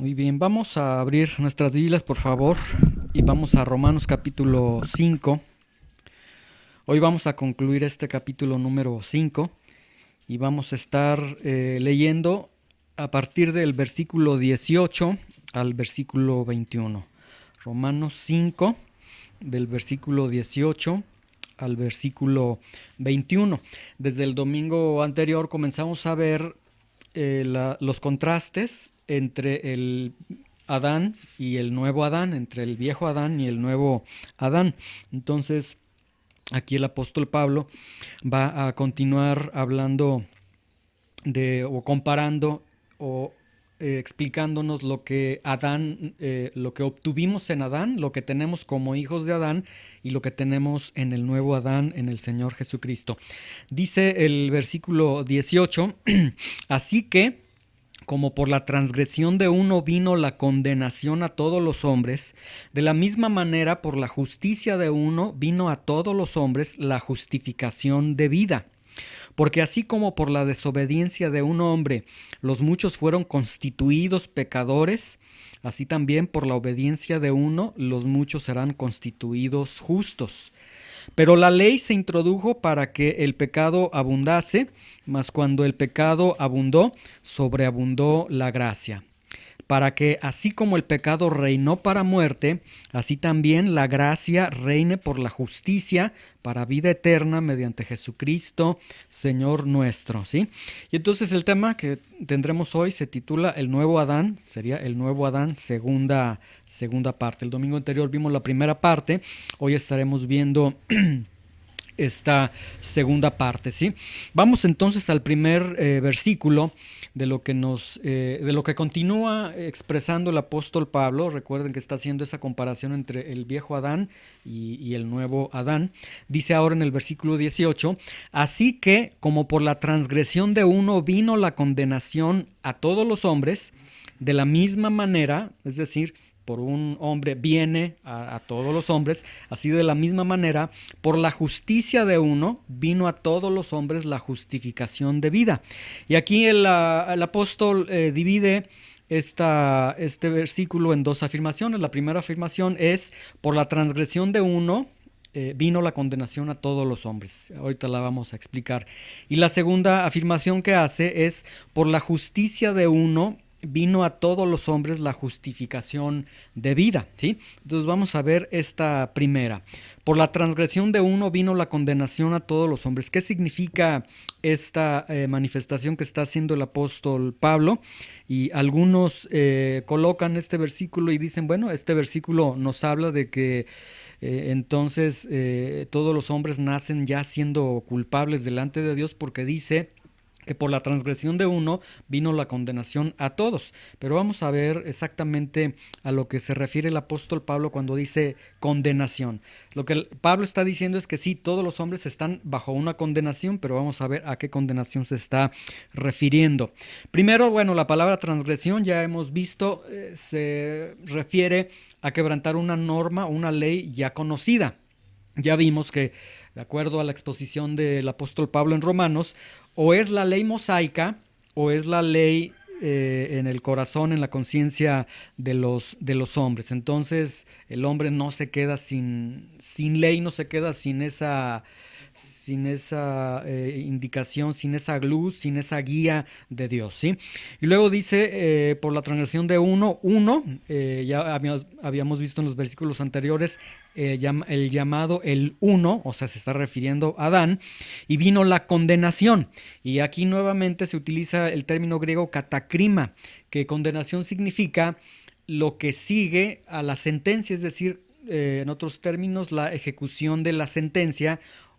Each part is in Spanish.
Muy bien, vamos a abrir nuestras Biblias, por favor, y vamos a Romanos capítulo 5. Hoy vamos a concluir este capítulo número 5 y vamos a estar leyendo a partir del versículo 18 al versículo 21. Romanos 5, del versículo 18 al versículo 21. Desde el domingo anterior comenzamos a ver los contrastes entre el Adán y el nuevo Adán, entre el viejo Adán y el nuevo Adán. Entonces, aquí el apóstol Pablo va a continuar hablando o comparando o explicándonos lo que Adán, lo que obtuvimos en Adán, lo que tenemos como hijos de Adán y lo que tenemos en el nuevo Adán, en el Señor Jesucristo. Dice el versículo 18, así que como por la transgresión de uno vino la condenación a todos los hombres, de la misma manera por la justicia de uno vino a todos los hombres la justificación de vida. Porque así como por la desobediencia de un hombre los muchos fueron constituidos pecadores, así también por la obediencia de uno los muchos serán constituidos justos. Pero la ley se introdujo para que el pecado abundase, mas cuando el pecado abundó, sobreabundó la gracia. Para que así como el pecado reinó para muerte, así también la gracia reine por la justicia para vida eterna mediante Jesucristo, Señor nuestro, ¿sí? Y entonces el tema que tendremos hoy se titula El Nuevo Adán, sería el Nuevo Adán, segunda parte. El domingo anterior vimos la primera parte, hoy estaremos viendo esta segunda parte, ¿sí? Vamos entonces al primer versículo de lo que continúa expresando el apóstol Pablo. Recuerden que está haciendo esa comparación entre el viejo Adán y el nuevo Adán. Dice ahora en el versículo 18, así que como por la transgresión de uno vino la condenación a todos los hombres, de la misma manera, es decir, por un hombre viene a todos los hombres, así de la misma manera, por la justicia de uno, vino a todos los hombres la justificación de vida. Y aquí el apóstol divide este versículo en dos afirmaciones. La primera afirmación es, por la transgresión de uno, vino la condenación a todos los hombres. Ahorita la vamos a explicar. Y la segunda afirmación que hace es, por la justicia de uno, vino a todos los hombres la justificación de vida, ¿sí? Entonces vamos a ver esta primera. Por la transgresión de uno vino la condenación a todos los hombres. ¿Qué significa esta manifestación que está haciendo el apóstol Pablo? Y algunos colocan este versículo y dicen, bueno, este versículo nos habla de que entonces todos los hombres nacen ya siendo culpables delante de Dios, porque dice que por la transgresión de uno vino la condenación a todos. Pero vamos a ver exactamente a lo que se refiere el apóstol Pablo cuando dice condenación. Lo que Pablo está diciendo es que sí, todos los hombres están bajo una condenación, pero vamos a ver a qué condenación se está refiriendo. Primero, bueno, la palabra transgresión ya hemos visto, se refiere a quebrantar una norma, una ley ya conocida. Ya vimos que, de acuerdo a la exposición del apóstol Pablo en Romanos, o es la ley mosaica o es la ley en el corazón, en la conciencia de los hombres. Entonces el hombre no se queda sin ley, no se queda sin esa indicación, sin esa luz, sin esa guía de Dios, ¿sí? Y luego dice, por la transgresión de uno, ya habíamos visto en los versículos anteriores, el llamado el uno, o sea, se está refiriendo a Adán, y vino la condenación. Y aquí nuevamente se utiliza el término griego katakrima, que condenación significa lo que sigue a la sentencia, es decir, en otros términos, la ejecución de la sentencia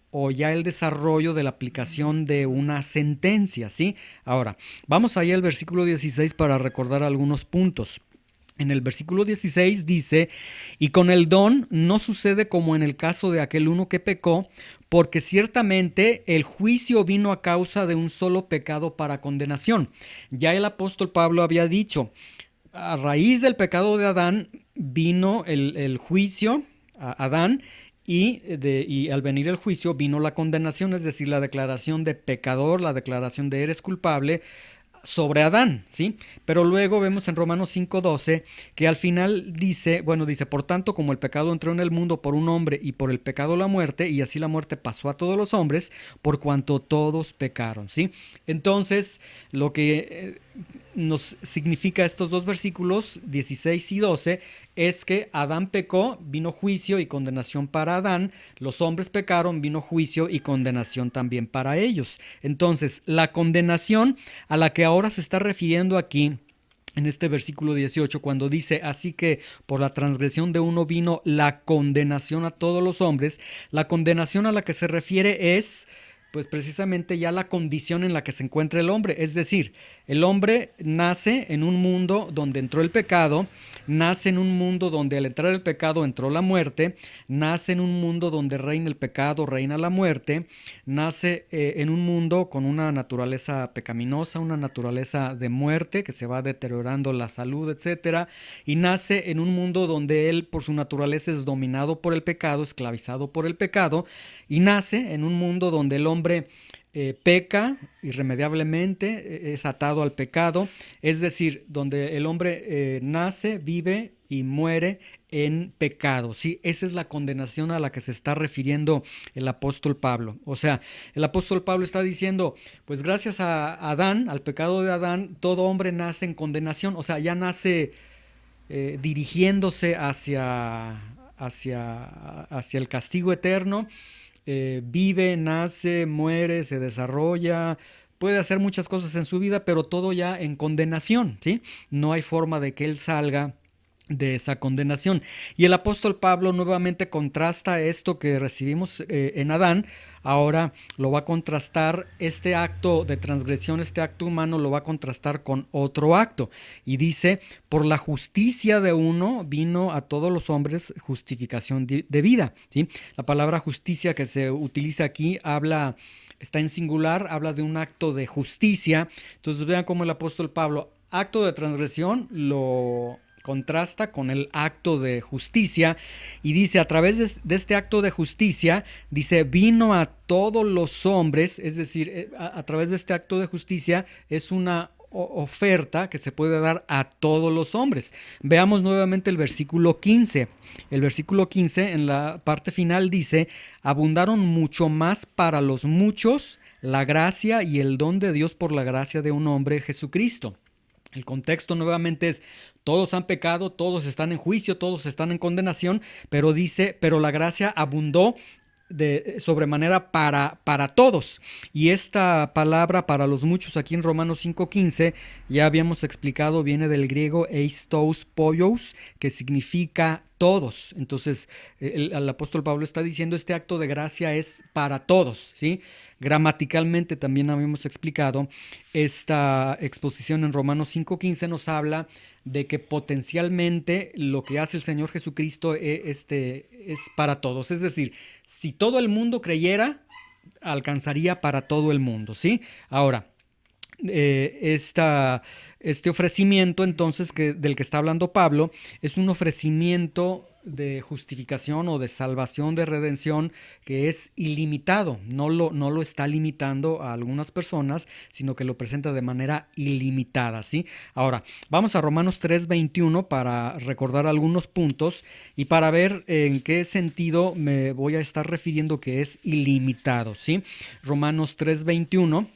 o ya el desarrollo de la aplicación de una sentencia, ¿sí? Ahora, vamos ahí al versículo 16 para recordar algunos puntos. En el versículo 16 dice, y con el don no sucede como en el caso de aquel uno que pecó, porque ciertamente el juicio vino a causa de un solo pecado para condenación. Ya el apóstol Pablo había dicho, a raíz del pecado de Adán vino el juicio a Adán, y al venir el juicio vino la condenación, es decir, la declaración de pecador, la declaración de eres culpable, sobre Adán, ¿sí? Pero luego vemos en Romanos 5:12 que al final dice, por tanto, como el pecado entró en el mundo por un hombre y por el pecado la muerte, y así la muerte pasó a todos los hombres por cuanto todos pecaron, ¿sí? Entonces, lo que nos significa estos dos versículos 16 y 12 es que Adán pecó, vino juicio y condenación para Adán, los hombres pecaron, vino juicio y condenación también para ellos. Entonces, la condenación a la que ahora se está refiriendo aquí en este versículo 18, cuando dice, así que por la transgresión de uno vino la condenación a todos los hombres, la condenación a la que se refiere es pues precisamente ya la condición en la que se encuentra el hombre. Es decir, el hombre nace en un mundo donde entró el pecado, nace en un mundo donde al entrar el pecado entró la muerte, nace en un mundo donde reina el pecado, reina la muerte, nace en un mundo con una naturaleza pecaminosa, una naturaleza de muerte que se va deteriorando la salud, etcétera, y nace en un mundo donde él por su naturaleza es dominado por el pecado, esclavizado por el pecado, y nace en un mundo donde el hombre peca irremediablemente, es atado al pecado, es decir, donde el hombre nace, vive y muere en pecado, ¿sí? Esa es la condenación a la que se está refiriendo el apóstol Pablo. O sea, el apóstol Pablo está diciendo, pues gracias a Adán, al pecado de Adán, todo hombre nace en condenación, o sea, ya nace dirigiéndose hacia el castigo eterno. Vive, nace, muere, se desarrolla, puede hacer muchas cosas en su vida, pero todo ya en condenación, ¿sí? No hay forma de que él salga de esa condenación. Y el apóstol Pablo nuevamente contrasta esto que recibimos en Adán. Ahora lo va a contrastar, este acto de transgresión, este acto humano lo va a contrastar con otro acto. Y dice, por la justicia de uno vino a todos los hombres justificación de vida, ¿sí? La palabra justicia que se utiliza aquí está en singular, habla de un acto de justicia. Entonces vean cómo el apóstol Pablo, acto de transgresión, lo contrasta con el acto de justicia y dice, a través de este acto de justicia, dice, vino a todos los hombres, es decir, a través de este acto de justicia es una oferta que se puede dar a todos los hombres. Veamos nuevamente el versículo 15. El versículo 15 en la parte final dice, abundaron mucho más para los muchos la gracia y el don de Dios por la gracia de un hombre, Jesucristo. El contexto nuevamente es, todos han pecado, todos están en juicio, todos están en condenación, pero dice, pero la gracia abundó de sobremanera para todos. Y esta palabra para los muchos aquí en Romanos 5:15, ya habíamos explicado, viene del griego eistos poios, que significa todos. Entonces el apóstol Pablo está diciendo, este acto de gracia es para todos, ¿sí? Gramaticalmente también habíamos explicado, esta exposición en Romanos 5:15 nos habla de que potencialmente lo que hace el Señor Jesucristo es para todos. Es decir, si todo el mundo creyera, alcanzaría para todo el mundo, ¿sí? Ahora, este ofrecimiento entonces del que está hablando Pablo es un ofrecimiento de justificación o de salvación, de redención, que es ilimitado, no lo está limitando a algunas personas, sino que lo presenta de manera ilimitada, ¿sí? Ahora, vamos a Romanos 3:21 para recordar algunos puntos y para ver en qué sentido me voy a estar refiriendo que es ilimitado, ¿sí? Romanos 3:21.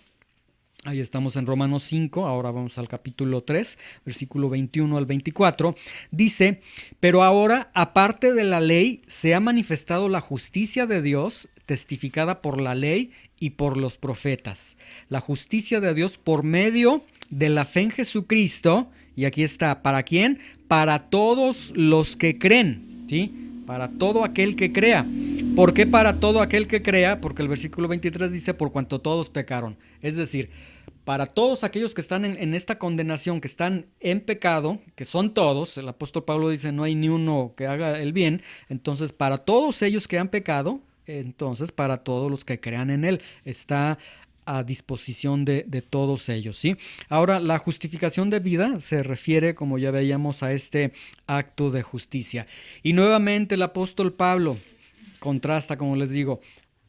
Ahí estamos en Romanos 5, ahora vamos al capítulo 3, versículo 21 al 24. Dice, pero ahora, aparte de la ley, se ha manifestado la justicia de Dios, testificada por la ley y por los profetas. La justicia de Dios por medio de la fe en Jesucristo, y aquí está, ¿para quién? Para todos los que creen, ¿sí? Para todo aquel que crea. ¿Por qué para todo aquel que crea? Porque el versículo 23 dice, por cuanto todos pecaron. Es decir, para todos aquellos que están en esta condenación, que están en pecado, que son todos, el apóstol Pablo dice, no hay ni uno que haga el bien. Entonces, para todos ellos que han pecado, entonces para todos los que crean en él, está a disposición de todos ellos, ¿sí? Ahora, la justificación de vida se refiere, como ya veíamos, a este acto de justicia. Y nuevamente el apóstol Pablo contrasta, como les digo,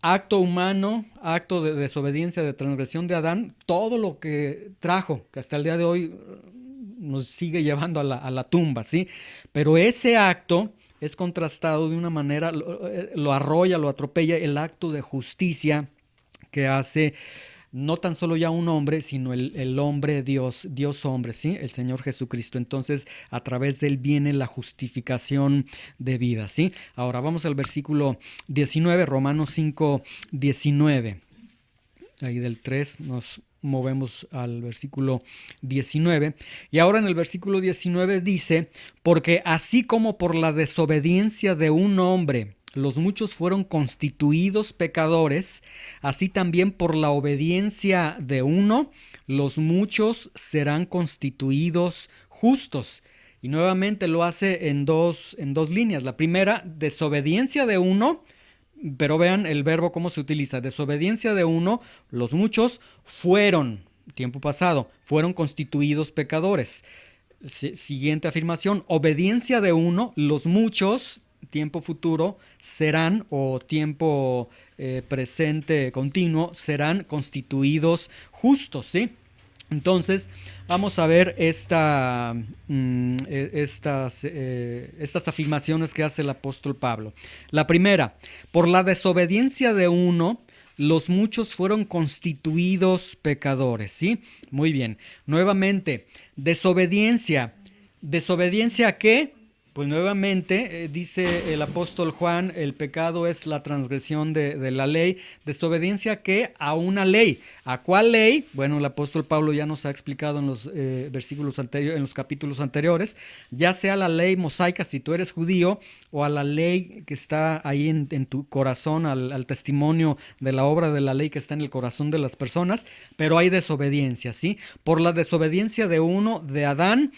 acto humano, acto de desobediencia, de transgresión de Adán, todo lo que trajo, que hasta el día de hoy nos sigue llevando a la tumba, ¿sí? Pero ese acto es contrastado de una manera, lo arrolla, lo atropella el acto de justicia que hace no tan solo ya un hombre, sino el hombre Dios, Dios hombre, ¿sí? El Señor Jesucristo. Entonces, a través de él viene la justificación de vida, ¿sí? Ahora vamos al versículo 19, Romanos 5, 19. Ahí del 3 nos movemos al versículo 19. Y ahora en el versículo 19 dice, porque así como por la desobediencia de un hombre los muchos fueron constituidos pecadores, así también por la obediencia de uno, los muchos serán constituidos justos. Y nuevamente lo hace en dos líneas. La primera, desobediencia de uno, pero vean el verbo cómo se utiliza. Desobediencia de uno, los muchos fueron, tiempo pasado, fueron constituidos pecadores. Siguiente afirmación, obediencia de uno, los muchos, tiempo futuro, serán, o tiempo presente continuo, serán constituidos justos, ¿sí? Entonces, vamos a ver estas afirmaciones que hace el apóstol Pablo. La primera, por la desobediencia de uno, los muchos fueron constituidos pecadores, ¿sí? Muy bien. Nuevamente, desobediencia. ¿Desobediencia a qué? Pues nuevamente dice el apóstol Juan, el pecado es la transgresión de la ley. ¿Desobediencia qué? A una ley. ¿A cuál ley? Bueno, el apóstol Pablo ya nos ha explicado en los versículos anteriores, en los capítulos anteriores, ya sea la ley mosaica si tú eres judío, o a la ley que está ahí en tu corazón, al testimonio de la obra de la ley que está en el corazón de las personas, pero hay desobediencia, ¿sí? Por la desobediencia de uno, de Adán,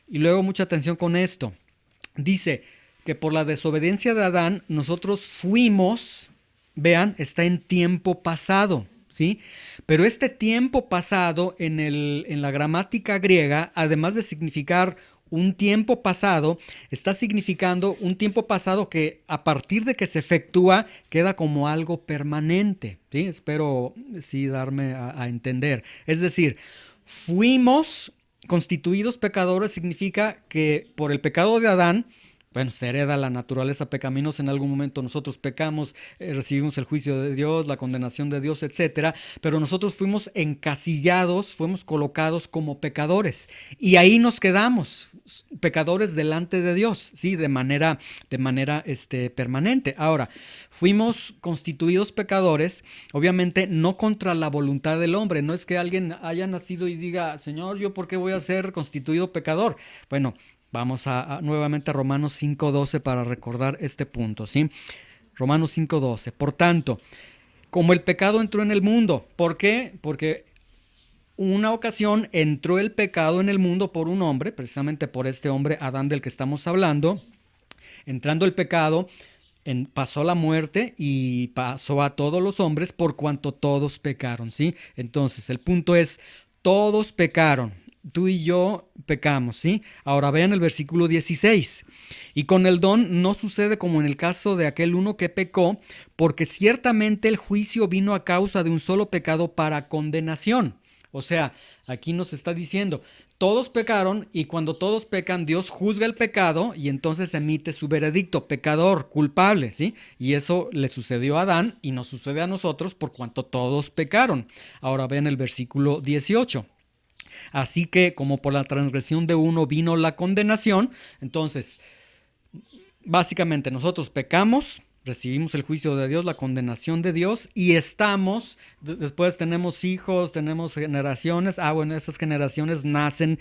y luego mucha atención con esto. Dice que por la desobediencia de Adán nosotros fuimos, vean, está en tiempo pasado, ¿sí? Pero este tiempo pasado en la gramática griega, además de significar un tiempo pasado, está significando un tiempo pasado que a partir de que se efectúa queda como algo permanente, ¿sí? Espero sí darme a entender. Es decir, fuimos constituidos pecadores significa que por el pecado de Adán, bueno, se hereda la naturaleza pecaminosa, en algún momento nosotros pecamos, recibimos el juicio de Dios, la condenación de Dios, etcétera, pero nosotros fuimos encasillados, fuimos colocados como pecadores y ahí nos quedamos, pecadores delante de Dios, ¿sí? De manera permanente. Ahora, fuimos constituidos pecadores, obviamente no contra la voluntad del hombre, no es que alguien haya nacido y diga, Señor, ¿yo por qué voy a ser constituido pecador? Bueno, vamos nuevamente a Romanos 5:12 para recordar este punto, ¿sí? Romanos 5:12. Por tanto, como el pecado entró en el mundo, ¿por qué? Porque una ocasión entró el pecado en el mundo por un hombre, precisamente por este hombre Adán del que estamos hablando. Entrando el pecado, pasó la muerte y pasó a todos los hombres por cuanto todos pecaron, ¿sí? Entonces, el punto es, todos pecaron. Tú y yo pecamos, ¿sí? Ahora vean el versículo 16. Y con el don no sucede como en el caso de aquel uno que pecó, porque ciertamente el juicio vino a causa de un solo pecado para condenación. O sea, aquí nos está diciendo, todos pecaron y cuando todos pecan, Dios juzga el pecado y entonces emite su veredicto, pecador, culpable, ¿sí? Y eso le sucedió a Adán y nos sucede a nosotros por cuanto todos pecaron. Ahora vean el versículo 18. Así que como por la transgresión de uno vino la condenación, entonces básicamente nosotros pecamos, recibimos el juicio de Dios, la condenación de Dios y estamos, después tenemos hijos, tenemos generaciones, bueno, esas generaciones nacen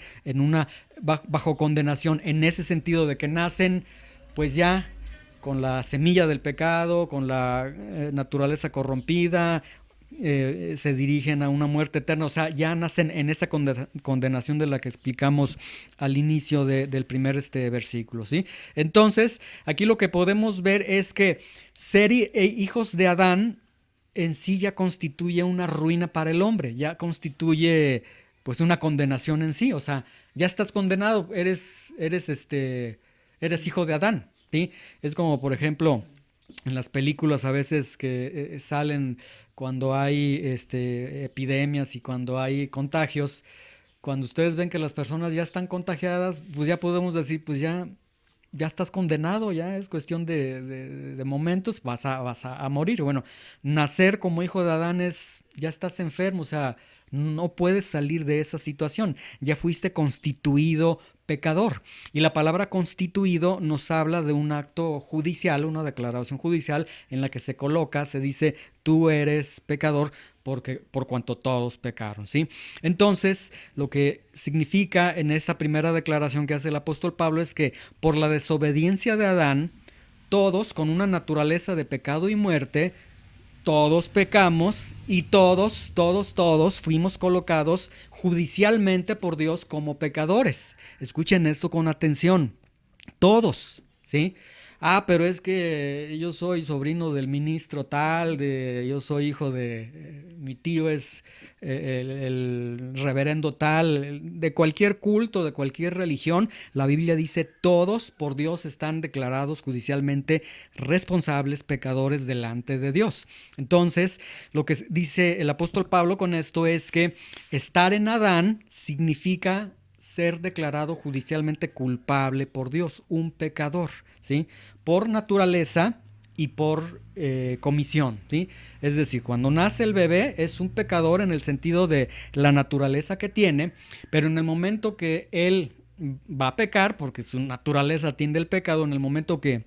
bajo condenación en ese sentido de que nacen pues ya con la semilla del pecado, con la naturaleza corrompida, se dirigen a una muerte eterna, o sea, ya nacen en esa condenación de la que explicamos al inicio del primer versículo, ¿sí? Entonces, aquí lo que podemos ver es que ser hijos de Adán en sí ya constituye una ruina para el hombre, ya constituye pues una condenación en sí, o sea, ya estás condenado, eres hijo de Adán, ¿sí? Es como, por ejemplo, en las películas a veces que salen cuando hay epidemias y cuando hay contagios, cuando ustedes ven que las personas ya están contagiadas, pues ya podemos decir, pues ya estás condenado, ya es cuestión de momentos, vas a morir. Bueno, nacer como hijo de Adán es, ya estás enfermo, o sea, no puedes salir de esa situación, ya fuiste constituido pecador. Y la palabra constituido nos habla de un acto judicial, una declaración judicial en la que se coloca, se dice, tú eres pecador porque, por cuanto todos pecaron, ¿sí? Entonces, lo que significa en esta primera declaración que hace el apóstol Pablo es que por la desobediencia de Adán, todos con una naturaleza de pecado y muerte, todos pecamos y todos fuimos colocados judicialmente por Dios como pecadores. Escuchen esto con atención. Todos, ¿sí? Pero es que yo soy sobrino del ministro tal, yo soy hijo de, mi tío es el reverendo tal, de cualquier culto, de cualquier religión, la Biblia dice todos por Dios están declarados judicialmente responsables, pecadores delante de Dios. Entonces, lo que dice el apóstol Pablo con esto es que estar en Adán significa ser declarado judicialmente culpable por Dios, un pecador, ¿sí? Por naturaleza y por comisión, ¿sí? Es decir, cuando nace el bebé es un pecador en el sentido de la naturaleza que tiene, pero en el momento que él va a pecar, porque su naturaleza tiende al pecado, en el momento que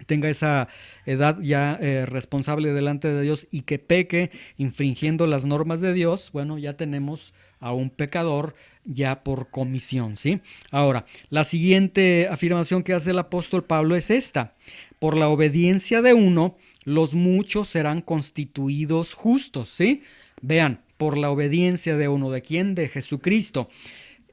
tenga esa edad ya responsable delante de Dios y que peque infringiendo las normas de Dios, bueno, ya tenemos a un pecador ya por comisión, ¿sí? Ahora, la siguiente afirmación que hace el apóstol Pablo es esta: por la obediencia de uno, los muchos serán constituidos justos, ¿sí? Vean, por la obediencia de uno, ¿de quién? De Jesucristo.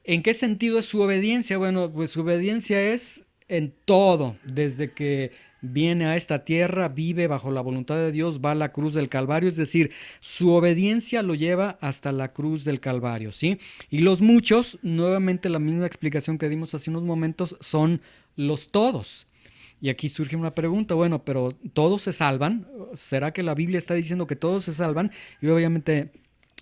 ¿En qué sentido es su obediencia? Bueno, pues su obediencia es en todo, desde que viene a esta tierra, vive bajo la voluntad de Dios, va a la cruz del Calvario, es decir, su obediencia lo lleva hasta la cruz del Calvario, ¿sí? Y los muchos, nuevamente la misma explicación que dimos hace unos momentos, son los todos. Y aquí surge una pregunta, bueno, pero ¿todos se salvan? ¿Será que la Biblia está diciendo que todos se salvan? Y obviamente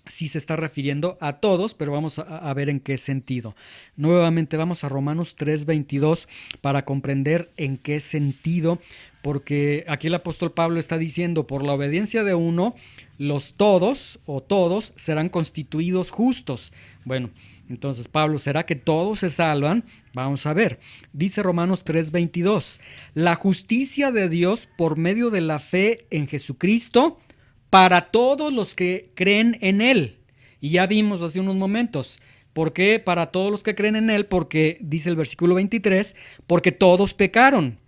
sí se está refiriendo a todos, pero vamos a ver en qué sentido. Nuevamente vamos a Romanos 3:22 para comprender en qué sentido, porque aquí el apóstol Pablo está diciendo, por la obediencia de uno, los todos o todos serán constituidos justos. Bueno, entonces Pablo, ¿será que todos se salvan? Vamos a ver. Dice Romanos 3:22, la justicia de Dios por medio de la fe en Jesucristo para todos los que creen en Él. Y ya vimos hace unos momentos. ¿Por qué para todos los que creen en Él? Porque dice el versículo 23, porque todos pecaron.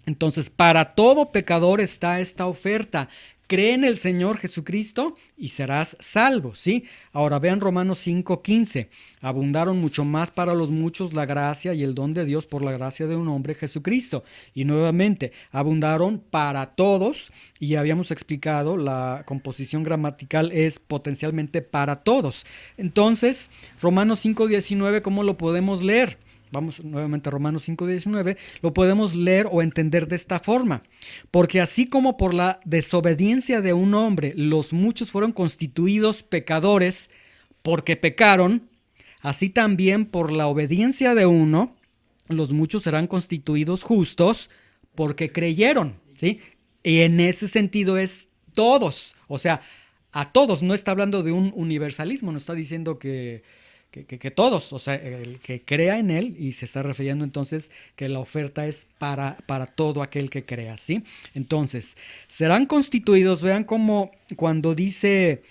Entonces, para todo pecador está esta oferta. Cree en el Señor Jesucristo y serás salvo, ¿sí? Ahora vean Romanos 5:15. Abundaron mucho más para los muchos la gracia y el don de Dios por la gracia de un hombre, Jesucristo. Y nuevamente, abundaron para todos, y habíamos explicado, la composición gramatical es potencialmente para todos. Entonces, Romanos 5:19, ¿cómo lo podemos leer? Vamos nuevamente a Romanos 5:19, lo podemos leer o entender de esta forma. Porque así como por la desobediencia de un hombre los muchos fueron constituidos pecadores porque pecaron, así también por la obediencia de uno los muchos serán constituidos justos porque creyeron, ¿sí? Y en ese sentido es todos, o sea, a todos. No está hablando de un universalismo, no está diciendo que todos, o sea, el que crea en Él, y se está refiriendo entonces que la oferta es para todo aquel que crea, ¿sí? Entonces, serán constituidos, vean cómo cuando dice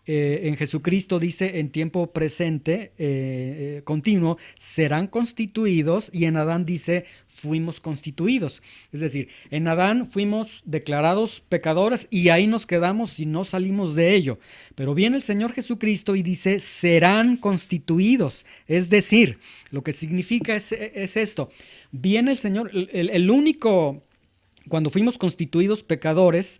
en Jesucristo, dice en tiempo presente continuo, serán constituidos, y en Adán dice fuimos constituidos. Es decir, en Adán fuimos declarados pecadores y ahí nos quedamos y no salimos de ello. Pero viene el Señor Jesucristo y dice serán constituidos. Es decir, lo que significa es esto. Viene el Señor, el único, cuando fuimos constituidos pecadores,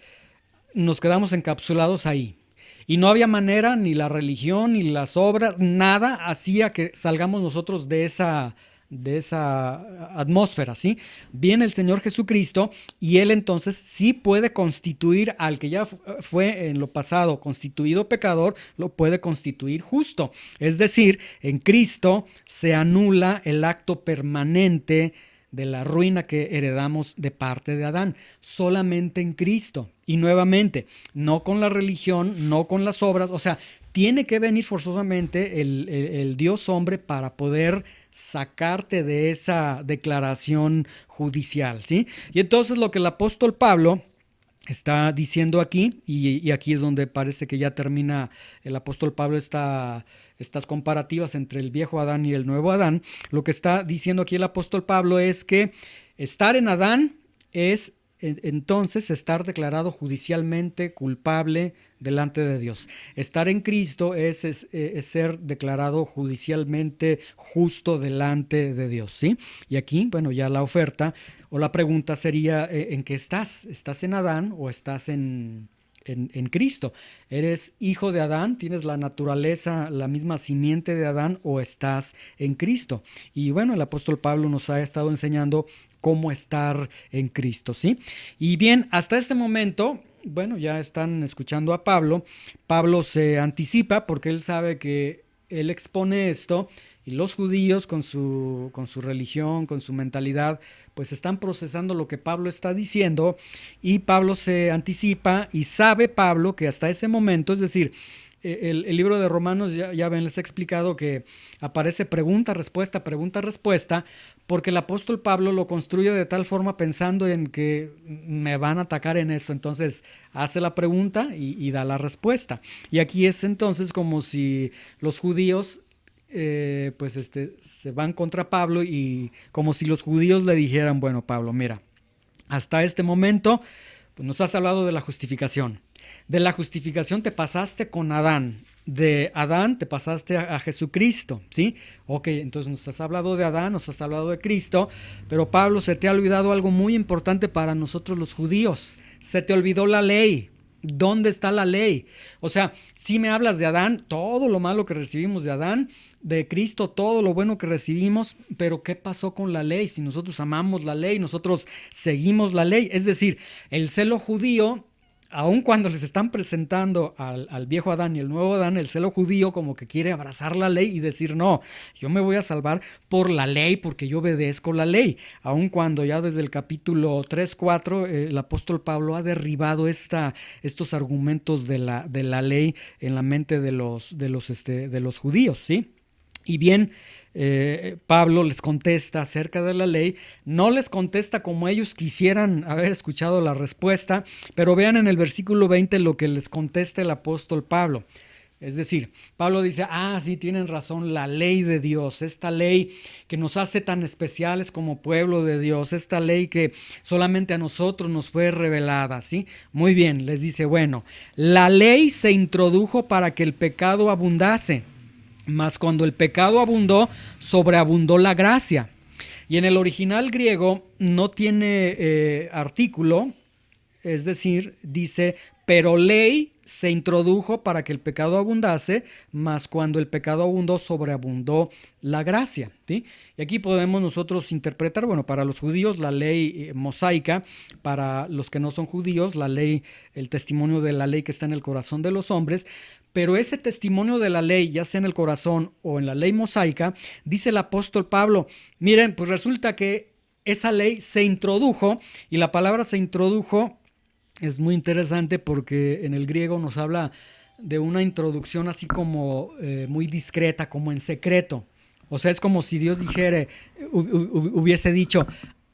nos quedamos encapsulados ahí. Y no había manera, ni la religión, ni las obras, nada hacía que salgamos nosotros de esa de esa atmósfera, ¿sí? Viene el Señor Jesucristo y Él entonces sí puede constituir al que ya fue en lo pasado constituido pecador, lo puede constituir justo. Es decir, en Cristo se anula el acto permanente de la ruina que heredamos de parte de Adán, solamente en Cristo. Y nuevamente, no con la religión, no con las obras, o sea, tiene que venir forzosamente el Dios hombre para poder sacarte de esa declaración judicial, ¿sí? Y entonces lo que el apóstol Pablo está diciendo aquí, y aquí es donde parece que ya termina el apóstol Pablo estas comparativas entre el viejo Adán y el nuevo Adán. Lo que está diciendo aquí el apóstol Pablo es que estar en Adán es entonces estar declarado judicialmente culpable delante de Dios. Estar en Cristo es ser declarado judicialmente justo delante de Dios, ¿sí? Y aquí, bueno, ya la oferta o la pregunta sería, ¿en qué estás? ¿Estás en Adán o estás en Cristo? ¿Eres hijo de Adán? ¿Tienes la naturaleza, la misma simiente de Adán o estás en Cristo? Y bueno, el apóstol Pablo nos ha estado enseñando cómo estar en Cristo, ¿sí? Y bien, hasta este momento, bueno, ya están escuchando a Pablo. Pablo se anticipa porque él sabe que él expone esto y los judíos con su religión, con su mentalidad, pues están procesando lo que Pablo está diciendo y Pablo se anticipa y sabe Pablo que hasta ese momento, es decir, el libro de Romanos, ya ven, les he explicado que aparece pregunta, respuesta, porque el apóstol Pablo lo construye de tal forma pensando en que me van a atacar en esto. Entonces hace la pregunta y da la respuesta. Y aquí es entonces como si los judíos se van contra Pablo y como si los judíos le dijeran, bueno, Pablo, mira, hasta este momento pues nos has hablado de la justificación. De la justificación te pasaste con Adán, de Adán te pasaste a Jesucristo, ¿sí? Ok, entonces nos has hablado de Adán, nos has hablado de Cristo, pero Pablo, se te ha olvidado algo muy importante para nosotros los judíos, se te olvidó la ley. ¿Dónde está la ley? O sea, si me hablas de Adán, todo lo malo que recibimos de Adán, de Cristo, todo lo bueno que recibimos, pero ¿qué pasó con la ley? Si nosotros amamos la ley, nosotros seguimos la ley, es decir, el celo judío, aun cuando les están presentando al viejo Adán y el nuevo Adán, el celo judío como que quiere abrazar la ley y decir, no, yo me voy a salvar por la ley porque yo obedezco la ley. Aun cuando ya desde el capítulo 3, 4, el apóstol Pablo ha derribado estos argumentos de la ley en la mente de los judíos, ¿sí? Y bien, Pablo les contesta acerca de la ley, no les contesta como ellos quisieran haber escuchado la respuesta, pero vean en el versículo 20 lo que les contesta el apóstol Pablo. Es decir, Pablo dice, sí, tienen razón, la ley de Dios, esta ley que nos hace tan especiales como pueblo de Dios, esta ley que solamente a nosotros nos fue revelada, ¿sí? Muy bien, les dice, bueno, la ley se introdujo para que el pecado abundase. Mas cuando el pecado abundó, sobreabundó la gracia. Y en el original griego no tiene artículo, es decir, dice, pero ley se introdujo para que el pecado abundase, mas cuando el pecado abundó, sobreabundó la gracia, ¿sí? Y aquí podemos nosotros interpretar, bueno, para los judíos la ley mosaica, para los que no son judíos, la ley, el testimonio de la ley que está en el corazón de los hombres. Pero ese testimonio de la ley, ya sea en el corazón o en la ley mosaica, dice el apóstol Pablo, miren, pues resulta que esa ley se introdujo, y la palabra se introdujo es muy interesante porque en el griego nos habla de una introducción así como muy discreta, como en secreto. O sea, es como si Dios dijera, hubiese dicho,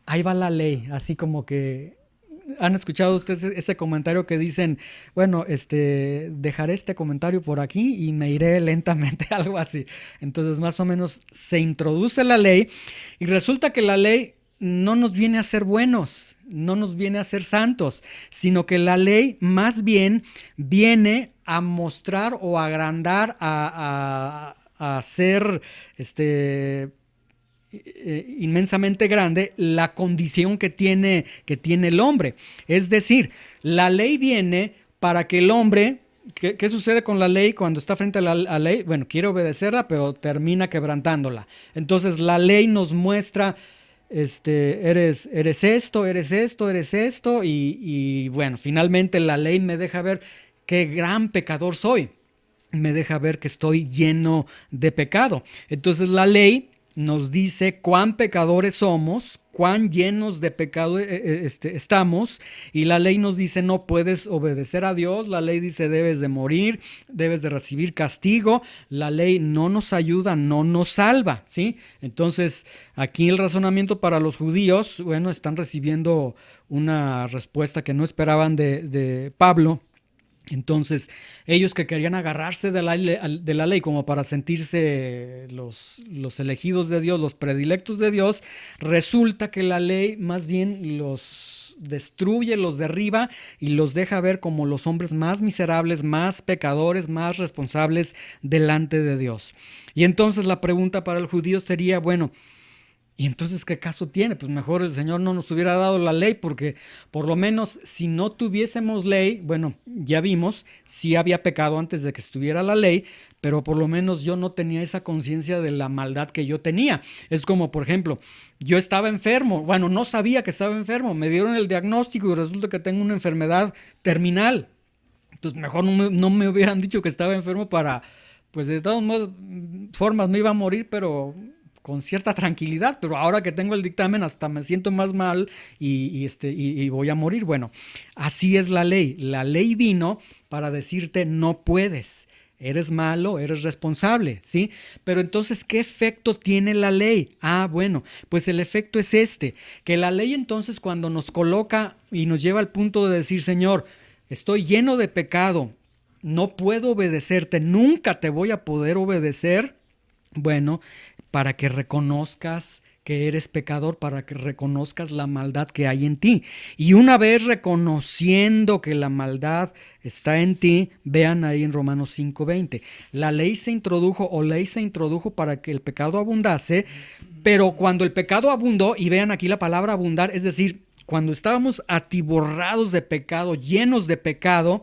ahí va la ley, así como que... ¿Han escuchado ustedes ese comentario que dicen, bueno, dejaré este comentario por aquí y me iré lentamente, algo así? Entonces, más o menos se introduce la ley y resulta que la ley no nos viene a ser buenos, no nos viene a ser santos, sino que la ley más bien viene a mostrar o a agrandar, a hacer inmensamente grande la condición que tiene el hombre. Es decir, la ley viene para que el hombre ¿qué sucede con la ley cuando está frente a la ley? Bueno, quiere obedecerla, pero termina quebrantándola. Entonces la ley nos muestra, eres esto, eres esto, eres esto, y bueno, finalmente la ley me deja ver qué gran pecador soy. Me deja ver que estoy lleno de pecado. Entonces la ley nos dice cuán pecadores somos, cuán llenos de pecado estamos, y la ley nos dice no puedes obedecer a Dios, la ley dice debes de morir, debes de recibir castigo, la ley no nos ayuda, no nos salva, ¿sí? Entonces aquí el razonamiento para los judíos, bueno, están recibiendo una respuesta que no esperaban de Pablo. Entonces, ellos que querían agarrarse de la ley como para sentirse los elegidos de Dios, los predilectos de Dios, resulta que la ley más bien los destruye, los derriba y los deja ver como los hombres más miserables, más pecadores, más responsables delante de Dios. Y entonces la pregunta para el judío sería, bueno, ¿y entonces qué caso tiene? Pues mejor el Señor no nos hubiera dado la ley, porque por lo menos si no tuviésemos ley, bueno, ya vimos, sí había pecado antes de que estuviera la ley, pero por lo menos yo no tenía esa conciencia de la maldad que yo tenía. Es como, por ejemplo, yo estaba enfermo, bueno, no sabía que estaba enfermo, me dieron el diagnóstico y resulta que tengo una enfermedad terminal. Entonces mejor no me hubieran dicho que estaba enfermo para, pues de todas formas me iba a morir, pero con cierta tranquilidad, pero ahora que tengo el dictamen hasta me siento más mal y voy a morir. Bueno, así es la ley. La ley vino para decirte no puedes, eres malo, eres responsable, ¿sí? Pero entonces, ¿qué efecto tiene la ley? Ah, bueno, pues el efecto es que la ley entonces cuando nos coloca y nos lleva al punto de decir, Señor, estoy lleno de pecado, no puedo obedecerte, nunca te voy a poder obedecer. Bueno, para que reconozcas que eres pecador, para que reconozcas la maldad que hay en ti. Y una vez reconociendo que la maldad está en ti, vean ahí en Romanos 5:20, la ley se introdujo para que el pecado abundase, pero cuando el pecado abundó, y vean aquí la palabra abundar, es decir, cuando estábamos atiborrados de pecado, llenos de pecado,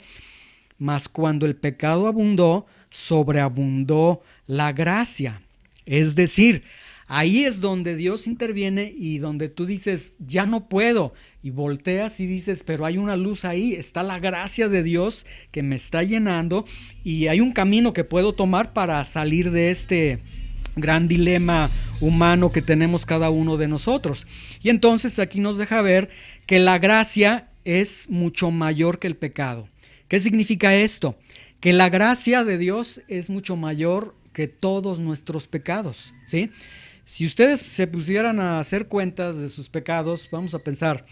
mas cuando el pecado abundó, sobreabundó la gracia. Es decir, ahí es donde Dios interviene y donde tú dices, ya no puedo, y volteas y dices, pero hay una luz ahí, está la gracia de Dios que me está llenando y hay un camino que puedo tomar para salir de este gran dilema humano que tenemos cada uno de nosotros. Y entonces aquí nos deja ver que la gracia es mucho mayor que el pecado. ¿Qué significa esto? Que la gracia de Dios es mucho mayor que todos nuestros pecados, ¿sí? Si ustedes se pusieran a hacer cuentas de sus pecados, vamos a pensar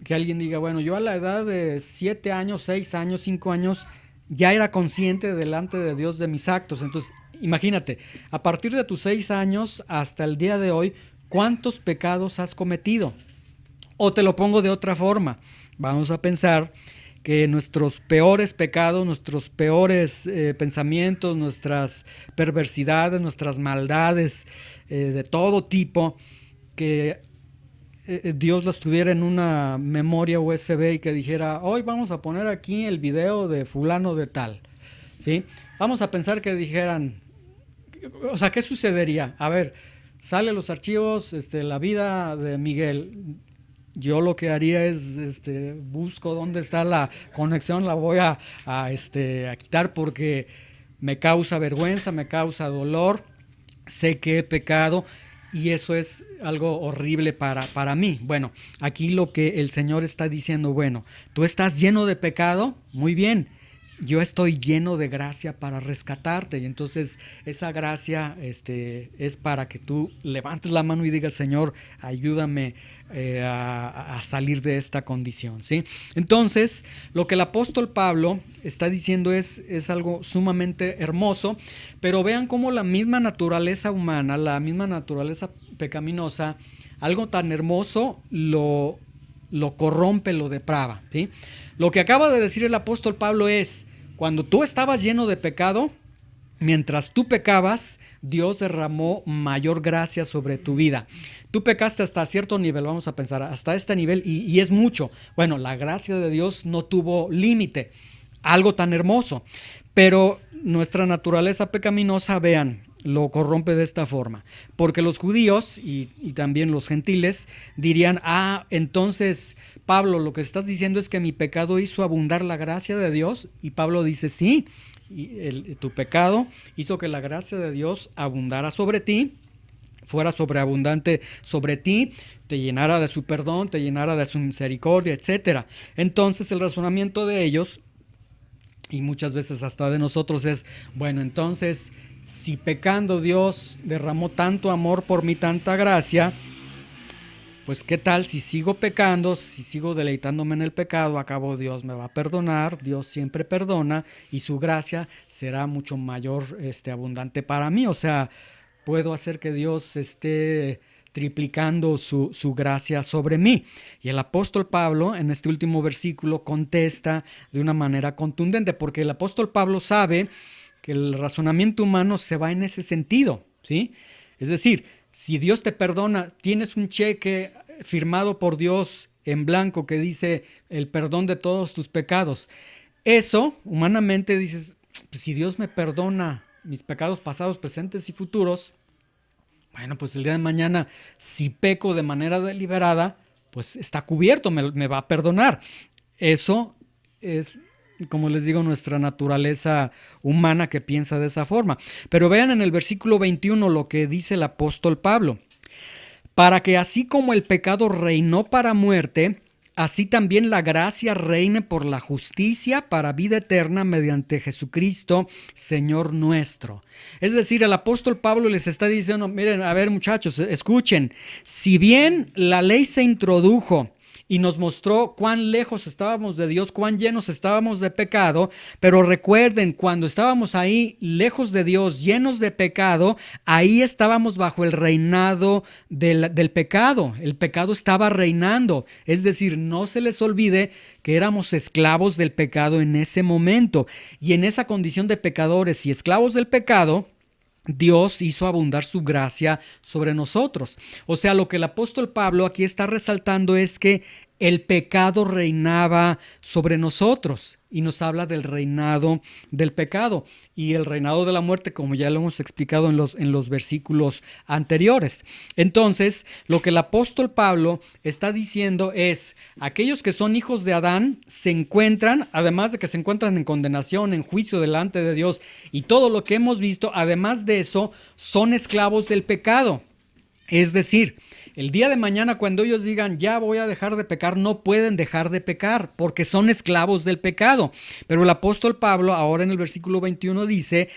que alguien diga, bueno, yo a la edad de 7 años, 6 años, 5 años, ya era consciente delante de Dios de mis actos. Entonces, imagínate, a partir de tus 6 años hasta el día de hoy, ¿cuántos pecados has cometido? O te lo pongo de otra forma, vamos a pensar que nuestros peores pecados, nuestros peores pensamientos, nuestras perversidades, nuestras maldades de todo tipo, que Dios las tuviera en una memoria USB y que dijera, hoy vamos a poner aquí el video de fulano de tal, ¿sí? Vamos a pensar que dijeran, o sea, ¿qué sucedería? A ver, sale los archivos, la vida de Miguel. Yo lo que haría es, busco dónde está la conexión, la voy a quitar porque me causa vergüenza, me causa dolor, sé que he pecado y eso es algo horrible para mí. Bueno, aquí lo que el Señor está diciendo, bueno, tú estás lleno de pecado, muy bien, yo estoy lleno de gracia para rescatarte y entonces esa gracia es para que tú levantes la mano y digas, Señor, ayúdame a salir de esta condición, ¿sí? Entonces, lo que el apóstol Pablo está diciendo es algo sumamente hermoso, pero vean cómo la misma naturaleza humana, la misma naturaleza pecaminosa, algo tan hermoso lo corrompe, lo deprava, ¿sí? Lo que acaba de decir el apóstol Pablo es, cuando tú estabas lleno de pecado, mientras tú pecabas, Dios derramó mayor gracia sobre tu vida. Tú pecaste hasta cierto nivel, vamos a pensar, hasta este nivel, y es mucho. Bueno, la gracia de Dios no tuvo límite. algo tan hermoso. Pero nuestra naturaleza pecaminosa, vean, lo corrompe de esta forma. Porque los judíos y también los gentiles dirían, entonces Pablo, lo que estás diciendo es que mi pecado hizo abundar la gracia de Dios. Y Pablo dice, sí, tu pecado hizo que la gracia de Dios abundara sobre ti, fuera sobreabundante sobre ti, te llenara de su perdón, te llenara de su misericordia, etc. Entonces el razonamiento de ellos, y muchas veces hasta de nosotros, es, bueno, entonces si pecando Dios derramó tanto amor por mí, tanta gracia, pues qué tal si sigo pecando, si sigo deleitándome en el pecado, a cabo Dios me va a perdonar, Dios siempre perdona y su gracia será mucho mayor, abundante para mí. O sea, puedo hacer que Dios esté triplicando su gracia sobre mí. Y el apóstol Pablo en este último versículo contesta de una manera contundente, porque el apóstol Pablo sabe que el razonamiento humano se va en ese sentido, ¿sí? Es decir, si Dios te perdona, tienes un cheque firmado por Dios en blanco que dice el perdón de todos tus pecados. Eso, humanamente dices, pues si Dios me perdona mis pecados pasados, presentes y futuros, bueno, pues el día de mañana, si peco de manera deliberada, pues está cubierto, me va a perdonar. Eso es, como les digo, nuestra naturaleza humana que piensa de esa forma. Pero vean en el versículo 21 lo que dice el apóstol Pablo. Para que así como el pecado reinó para muerte, así también la gracia reine por la justicia para vida eterna mediante Jesucristo, Señor nuestro. Es decir, el apóstol Pablo les está diciendo, miren, a ver muchachos, escuchen, si bien la ley se introdujo y nos mostró cuán lejos estábamos de Dios, cuán llenos estábamos de pecado, pero recuerden, cuando estábamos ahí lejos de Dios, llenos de pecado, ahí estábamos bajo el reinado del pecado. El pecado estaba reinando, es decir, no se les olvide que éramos esclavos del pecado en ese momento, y en esa condición de pecadores y esclavos del pecado, Dios hizo abundar su gracia sobre nosotros. O sea, lo que el apóstol Pablo aquí está resaltando es que el pecado reinaba sobre nosotros y nos habla del reinado del pecado y el reinado de la muerte, como ya lo hemos explicado en los versículos anteriores. Entonces, lo que el apóstol Pablo está diciendo es, aquellos que son hijos de Adán se encuentran, además de que se encuentran en condenación, en juicio delante de Dios y todo lo que hemos visto, además de eso, son esclavos del pecado. Es decir, el día de mañana cuando ellos digan ya voy a dejar de pecar, no pueden dejar de pecar porque son esclavos del pecado. Pero el apóstol Pablo ahora en el versículo 21 dice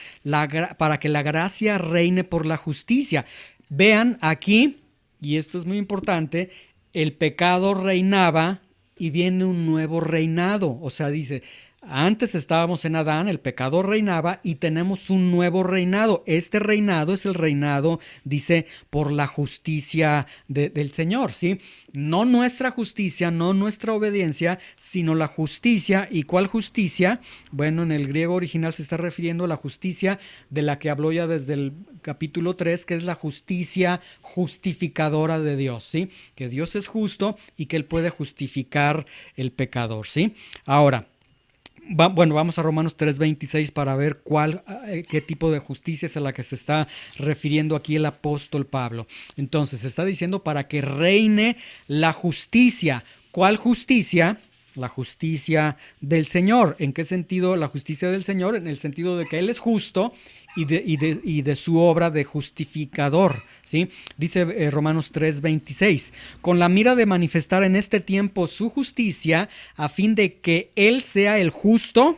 para que la gracia reine por la justicia. Vean aquí, y esto es muy importante, el pecado reinaba y viene un nuevo reinado. O sea, dice, antes estábamos en Adán, el pecado reinaba y tenemos un nuevo reinado. Este reinado es el reinado, dice, por la justicia del Señor, ¿sí? No nuestra justicia, no nuestra obediencia, sino la justicia. ¿Y cuál justicia? Bueno, en el griego original se está refiriendo a la justicia de la que habló ya desde el capítulo 3, que es la justicia justificadora de Dios, ¿sí? Que Dios es justo y que Él puede justificar el pecador, ¿sí? Ahora, vamos a Romanos 3:26 para ver qué tipo de justicia es a la que se está refiriendo aquí el apóstol Pablo. Entonces, está diciendo para que reine la justicia. ¿Cuál justicia? La justicia del Señor. ¿En qué sentido la justicia del Señor? En el sentido de que Él es justo y de su obra de justificador, ¿sí? Dice Romanos 3:26, con la mira de manifestar en este tiempo su justicia, a fin de que Él sea el justo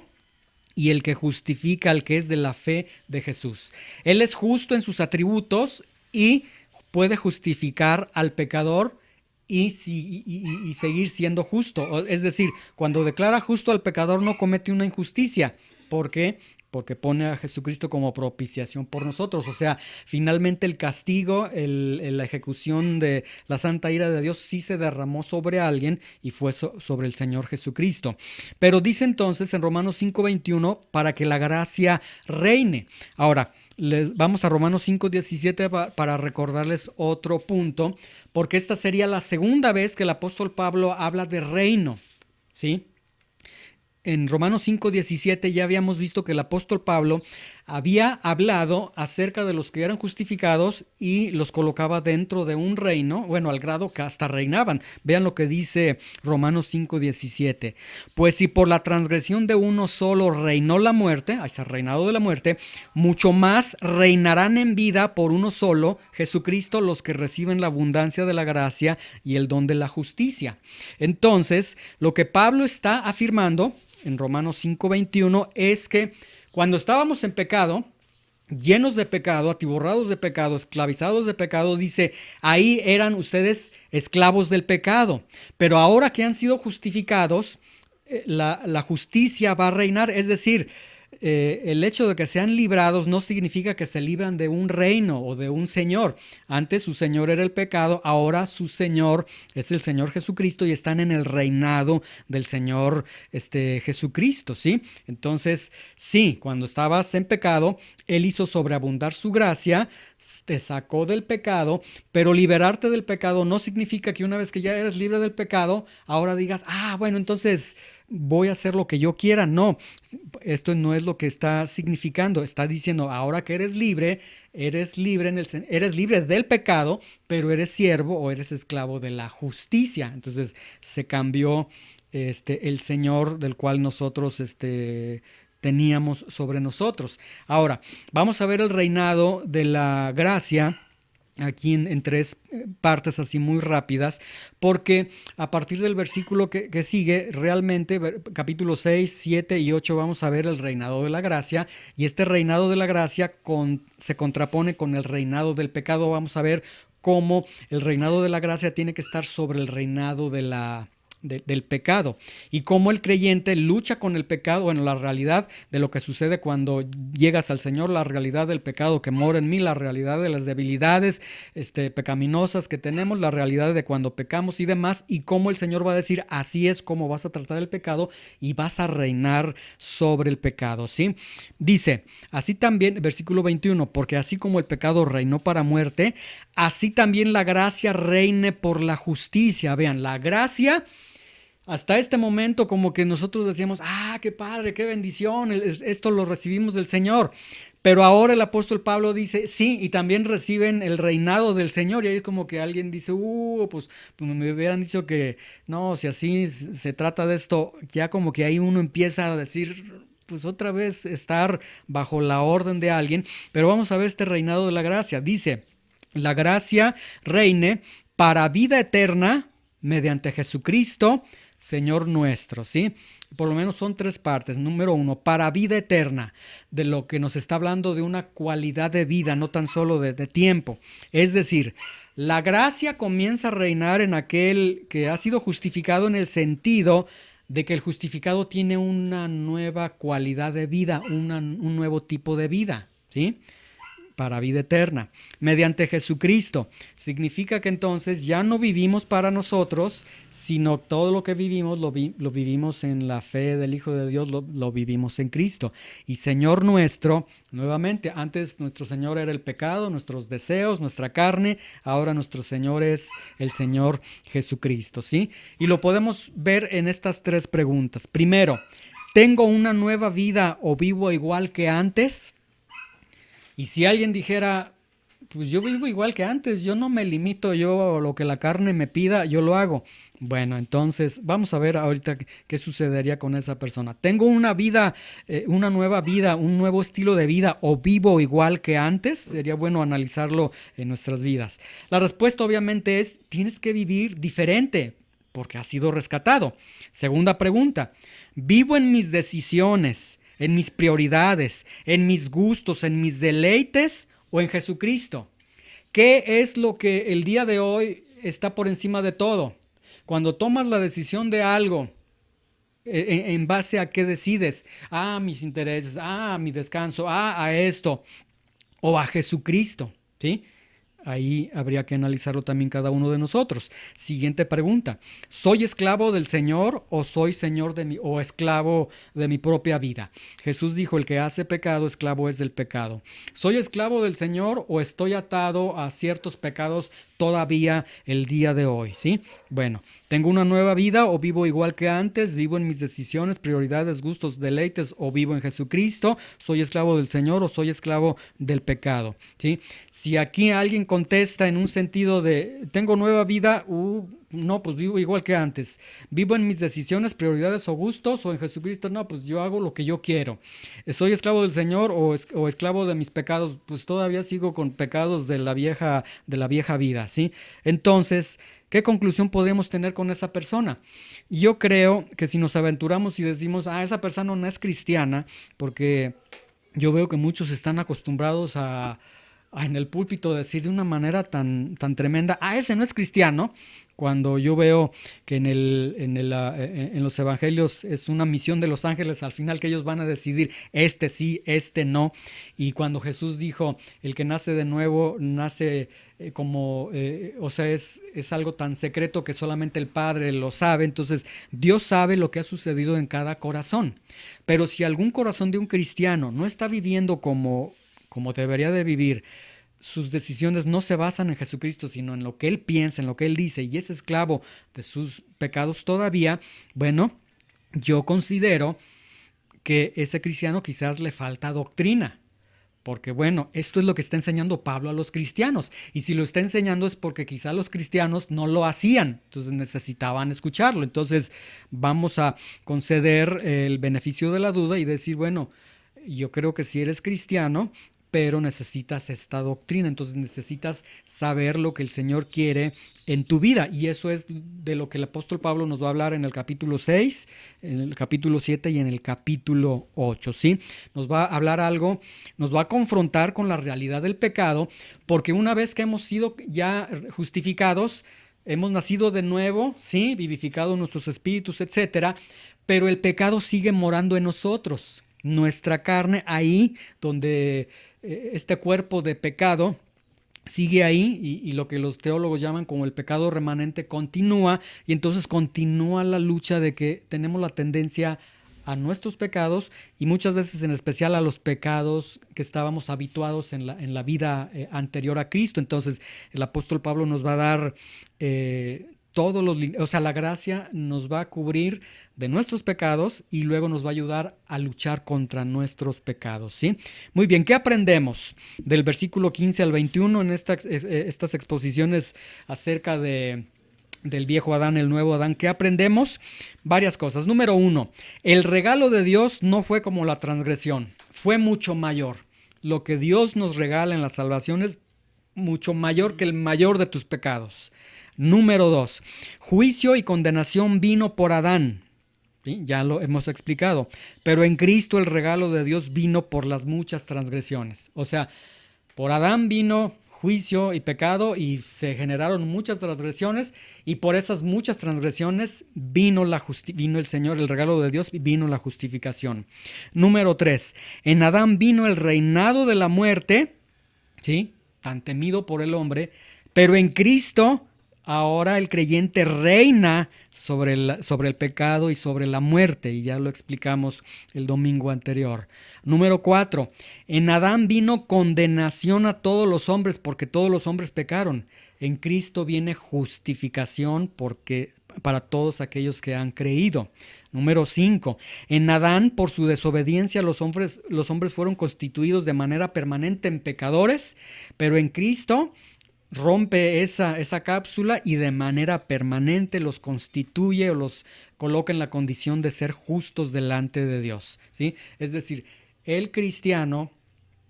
y el que justifica al que es de la fe de Jesús. Él es justo en sus atributos y puede justificar al pecador y seguir siendo justo. Es decir, cuando declara justo al pecador no comete una injusticia. ¿Por qué? Porque pone a Jesucristo como propiciación por nosotros. O sea, finalmente el castigo, la ejecución de la santa ira de Dios sí se derramó sobre alguien y fue sobre el Señor Jesucristo. Pero dice entonces en Romanos 5:21 para que la gracia reine. Ahora, vamos a Romanos 5:17 para recordarles otro punto, porque esta sería la segunda vez que el apóstol Pablo habla de reino, ¿sí? En Romanos 5:17 ya habíamos visto que el apóstol Pablo había hablado acerca de los que eran justificados y los colocaba dentro de un reino, bueno, al grado que hasta reinaban. Vean lo que dice Romanos 5:17. Pues si por la transgresión de uno solo reinó la muerte, ahí está, reinado de la muerte, mucho más reinarán en vida por uno solo, Jesucristo, los que reciben la abundancia de la gracia y el don de la justicia. Entonces, lo que Pablo está afirmando en Romanos 5:21 es que cuando estábamos en pecado, llenos de pecado, atiborrados de pecado, esclavizados de pecado, dice, ahí eran ustedes esclavos del pecado, pero ahora que han sido justificados, la justicia va a reinar, es decir, el hecho de que sean librados no significa que se libran de un reino o de un señor. Antes su señor era el pecado, ahora su señor es el Señor Jesucristo y están en el reinado del Señor Jesucristo, ¿sí? Entonces, sí, cuando estabas en pecado, Él hizo sobreabundar su gracia, te sacó del pecado, pero liberarte del pecado no significa que una vez que ya eres libre del pecado, ahora digas, bueno, entonces voy a hacer lo que yo quiera. No, esto no es lo que está significando. Está diciendo, ahora que eres libre eres libre del pecado, pero eres siervo o eres esclavo de la justicia. Entonces se cambió el Señor del cual nosotros teníamos sobre nosotros. Ahora, vamos a ver el reinado de la gracia aquí en tres partes así muy rápidas, porque a partir del versículo que sigue, realmente capítulo 6, 7 y 8 vamos a ver el reinado de la gracia, y este reinado de la gracia se contrapone con el reinado del pecado. Vamos a ver cómo el reinado de la gracia tiene que estar sobre el reinado del pecado, y cómo el creyente lucha con el pecado. Bueno, la realidad de lo que sucede cuando llegas al Señor, la realidad del pecado que mora en mí, la realidad de las debilidades pecaminosas que tenemos, la realidad de cuando pecamos y demás, y cómo el Señor va a decir, así es como vas a tratar el pecado y vas a reinar sobre el pecado, ¿sí? Dice, así también, versículo 21, porque así como el pecado reinó para muerte, así también la gracia reine por la justicia. Vean, la gracia, hasta este momento como que nosotros decíamos, qué padre, qué bendición, esto lo recibimos del Señor. Pero ahora el apóstol Pablo dice, sí, y también reciben el reinado del Señor. Y ahí es como que alguien dice, pues me hubieran dicho que no, si así se trata de esto, ya como que ahí uno empieza a decir, pues otra vez estar bajo la orden de alguien. Pero vamos a ver este reinado de la gracia. Dice, la gracia reine para vida eterna mediante Jesucristo, Señor nuestro, ¿sí? Por lo menos son tres partes. Número uno, para vida eterna, de lo que nos está hablando de una cualidad de vida, no tan solo de tiempo. Es decir, la gracia comienza a reinar en aquel que ha sido justificado, en el sentido de que el justificado tiene una nueva cualidad de vida, un nuevo tipo de vida, ¿sí? Para vida eterna, mediante Jesucristo. Significa que entonces ya no vivimos para nosotros, sino todo lo que vivimos lo vivimos en la fe del Hijo de Dios, lo vivimos en Cristo. Y Señor nuestro, nuevamente, antes nuestro Señor era el pecado, nuestros deseos, nuestra carne, ahora nuestro Señor es el Señor Jesucristo, ¿sí? Y lo podemos ver en estas tres preguntas. Primero, ¿tengo una nueva vida o vivo igual que antes? Y si alguien dijera, pues yo vivo igual que antes, yo no me limito, yo lo que la carne me pida, yo lo hago. Bueno, entonces vamos a ver ahorita qué sucedería con esa persona. ¿Tengo una vida, una nueva vida, un nuevo estilo de vida o vivo igual que antes? Sería bueno analizarlo en nuestras vidas. La respuesta obviamente es, tienes que vivir diferente porque has sido rescatado. Segunda pregunta, ¿vivo en mis decisiones, en mis prioridades, en mis gustos, en mis deleites o en Jesucristo? ¿Qué es lo que el día de hoy está por encima de todo? Cuando tomas la decisión de algo, ¿en base a qué decides? Mis intereses, mi descanso, a esto, o a Jesucristo, ¿sí? Ahí habría que analizarlo también cada uno de nosotros. Siguiente pregunta. ¿Soy esclavo del Señor o soy señor o esclavo de mi propia vida? Jesús dijo, el que hace pecado, esclavo es del pecado. ¿Soy esclavo del Señor o estoy atado a ciertos pecados todavía el día de hoy, ¿sí? Bueno, ¿tengo una nueva vida o vivo igual que antes? ¿Vivo en mis decisiones, prioridades, gustos, deleites o vivo en Jesucristo? ¿Soy esclavo del Señor o soy esclavo del pecado? ¿Sí? Si aquí alguien contesta en un sentido de ¿tengo nueva vida? No, pues vivo igual que antes. ¿Vivo en mis decisiones, prioridades o gustos o en Jesucristo? No, pues yo hago lo que yo quiero. ¿Soy esclavo del Señor o esclavo de mis pecados? Pues todavía sigo con pecados de la vieja vida, ¿sí? Entonces, ¿qué conclusión podríamos tener con esa persona? Yo creo que si nos aventuramos y decimos, esa persona no es cristiana, porque yo veo que muchos están acostumbrados a en el púlpito decir de una manera tan tremenda, ese no es cristiano, cuando yo veo que en los evangelios es una misión de los ángeles al final que ellos van a decidir este sí, este no, y cuando Jesús dijo, el que nace de nuevo nace o sea, es algo tan secreto que solamente el Padre lo sabe, entonces Dios sabe lo que ha sucedido en cada corazón, pero si algún corazón de un cristiano no está viviendo como debería de vivir, sus decisiones no se basan en Jesucristo, sino en lo que Él piensa, en lo que Él dice, y es esclavo de sus pecados todavía, bueno, yo considero que ese cristiano quizás le falta doctrina. Porque bueno, esto es lo que está enseñando Pablo a los cristianos. Y si lo está enseñando es porque quizá los cristianos no lo hacían. Entonces necesitaban escucharlo. Entonces vamos a conceder el beneficio de la duda y decir, bueno, yo creo que si eres cristiano, pero necesitas esta doctrina, entonces necesitas saber lo que el Señor quiere en tu vida, y eso es de lo que el apóstol Pablo nos va a hablar en el capítulo 6, en el capítulo 7 y en el capítulo 8, ¿sí? Nos va a hablar algo, nos va a confrontar con la realidad del pecado, porque una vez que hemos sido ya justificados, hemos nacido de nuevo, ¿sí? Vivificado nuestros espíritus, etcétera, pero el pecado sigue morando en nosotros. Nuestra carne, ahí donde este cuerpo de pecado sigue ahí, y lo que los teólogos llaman como el pecado remanente continúa, y entonces continúa la lucha de que tenemos la tendencia a nuestros pecados, y muchas veces en especial a los pecados que estábamos habituados en la vida anterior a Cristo. Entonces el apóstol Pablo nos va a dar la gracia nos va a cubrir de nuestros pecados y luego nos va a ayudar a luchar contra nuestros pecados, ¿sí? Muy bien, ¿qué aprendemos del versículo 15 al 21 en estas exposiciones acerca del viejo Adán, el nuevo Adán? ¿Qué aprendemos? Varias cosas. Número 1, el regalo de Dios no fue como la transgresión, fue mucho mayor. Lo que Dios nos regala en la salvación es mucho mayor que el mayor de tus pecados. Número 2, juicio y condenación vino por Adán. ¿Sí? Ya lo hemos explicado. Pero en Cristo el regalo de Dios vino por las muchas transgresiones. O sea, por Adán vino juicio y pecado y se generaron muchas transgresiones, y por esas muchas transgresiones vino el Señor, el regalo de Dios, vino la justificación. Número 3, en Adán vino el reinado de la muerte, ¿sí? Tan temido por el hombre, pero en Cristo ahora el creyente reina sobre el pecado y sobre la muerte, y ya lo explicamos el domingo anterior. Número 4, en Adán vino condenación a todos los hombres porque todos los hombres pecaron. En Cristo viene justificación para todos aquellos que han creído. Número 5, en Adán por su desobediencia los hombres fueron constituidos de manera permanente en pecadores, pero en Cristo rompe esa cápsula y de manera permanente los constituye o los coloca en la condición de ser justos delante de Dios, ¿sí? Es decir, el cristiano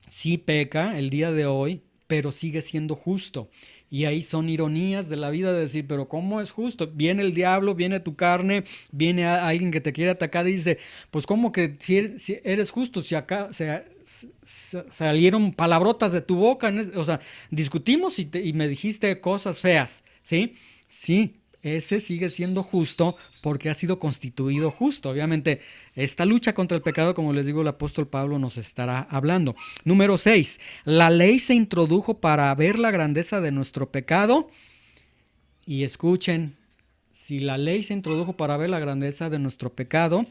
sí peca el día de hoy, pero sigue siendo justo. Y ahí son ironías de la vida de decir, pero ¿cómo es justo? Viene el diablo, viene tu carne, viene alguien que te quiere atacar y dice, pues ¿cómo que si eres justo? Si acá salieron palabrotas de tu boca, o sea, discutimos y me dijiste cosas feas, ¿sí? Sí, ese sigue siendo justo porque ha sido constituido justo. Obviamente, esta lucha contra el pecado, como les digo, el apóstol Pablo nos estará hablando. Número 6, la ley se introdujo para ver la grandeza de nuestro pecado. Y escuchen, si la ley se introdujo para ver la grandeza de nuestro pecado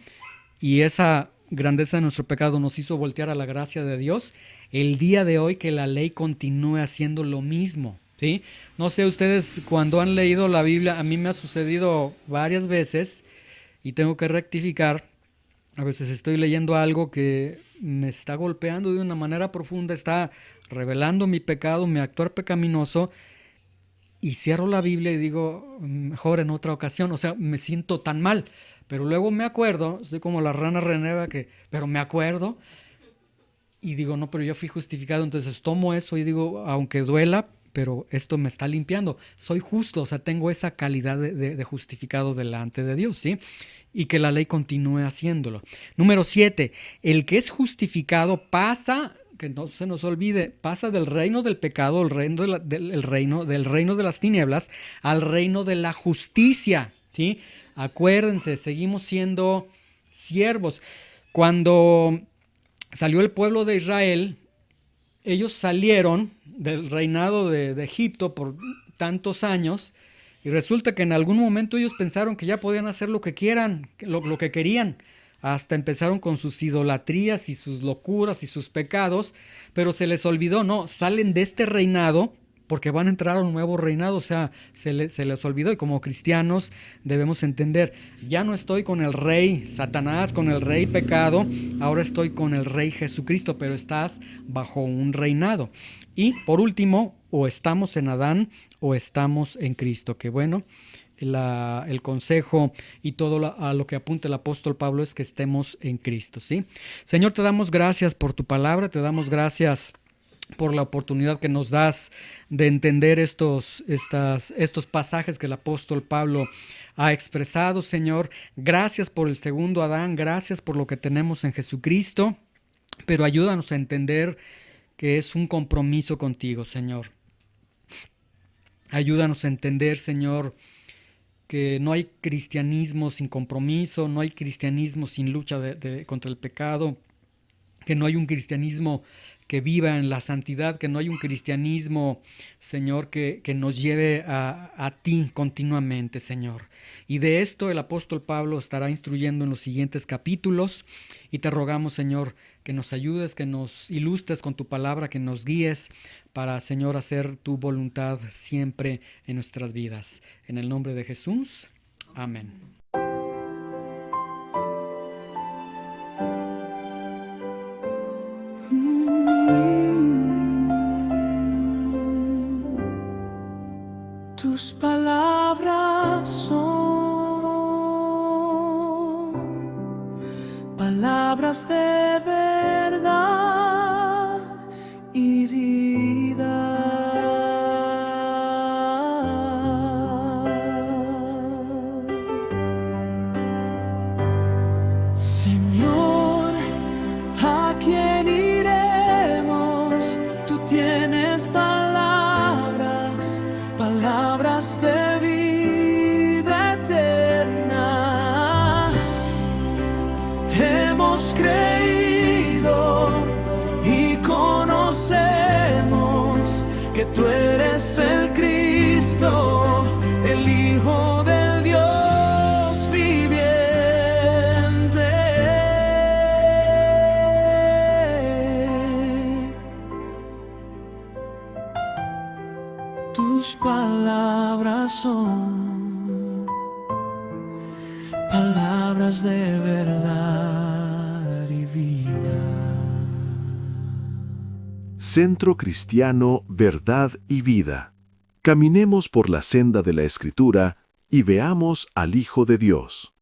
y esa grandeza de nuestro pecado nos hizo voltear a la gracia de Dios, el día de hoy que la ley continúe haciendo lo mismo. ¿sí? No sé ustedes cuando han leído la Biblia, a mí me ha sucedido varias veces y tengo que rectificar. A veces estoy leyendo algo que me está golpeando de una manera profunda, está revelando mi pecado, mi actuar pecaminoso, y cierro la Biblia y digo, mejor en otra ocasión, o sea, me siento tan mal, pero luego me acuerdo, estoy como la rana renega pero me acuerdo y digo, no, pero yo fui justificado, entonces tomo eso y digo, aunque duela, pero esto me está limpiando, soy justo, o sea, tengo esa calidad de justificado delante de Dios, ¿sí? Y que la ley continúe haciéndolo. Número 7, el que es justificado pasa, que no se nos olvide, pasa del reino del pecado, el reino del reino de las tinieblas, al reino de la justicia, ¿sí? Acuérdense, seguimos siendo siervos. Cuando salió el pueblo de Israel, ellos salieron del reinado de Egipto por tantos años y resulta que en algún momento ellos pensaron que ya podían hacer lo que quieran, lo que querían. Hasta empezaron con sus idolatrías y sus locuras y sus pecados, pero se les olvidó, no, salen de este reinado porque van a entrar a un nuevo reinado, o sea, se les olvidó y como cristianos debemos entender, ya no estoy con el rey Satanás, con el rey pecado, ahora estoy con el rey Jesucristo, pero estás bajo un reinado. Y por último, o estamos en Adán o estamos en Cristo, que bueno, el consejo y todo a lo que apunta el apóstol Pablo es que estemos en Cristo, ¿sí? Señor, te damos gracias por tu palabra, te damos gracias por la oportunidad que nos das de entender estos pasajes que el apóstol Pablo ha expresado, Señor. Gracias por el segundo Adán, gracias por lo que tenemos en Jesucristo, pero ayúdanos a entender que es un compromiso contigo, Señor. Ayúdanos a entender, Señor, que no hay cristianismo sin compromiso, no hay cristianismo sin lucha contra el pecado, que no hay un cristianismo que viva en la santidad, que no hay un cristianismo, Señor, que nos lleve a ti continuamente, Señor. Y de esto el apóstol Pablo estará instruyendo en los siguientes capítulos y te rogamos, Señor, que nos ayudes, que nos ilustres con tu palabra, que nos guíes para, Señor, hacer tu voluntad siempre en nuestras vidas. En el nombre de Jesús, amén. Tus palabras son palabras de verdad y vida. Señor, ¿a quién iremos? Tú tienes palabras de vida eterna. Hemos creído y conocemos que tú eres el Cristo, el Hijo del Dios viviente. Tus palabras son palabras de verdad y vida. Centro Cristiano Verdad y Vida. Caminemos por la senda de la Escritura y veamos al Hijo de Dios.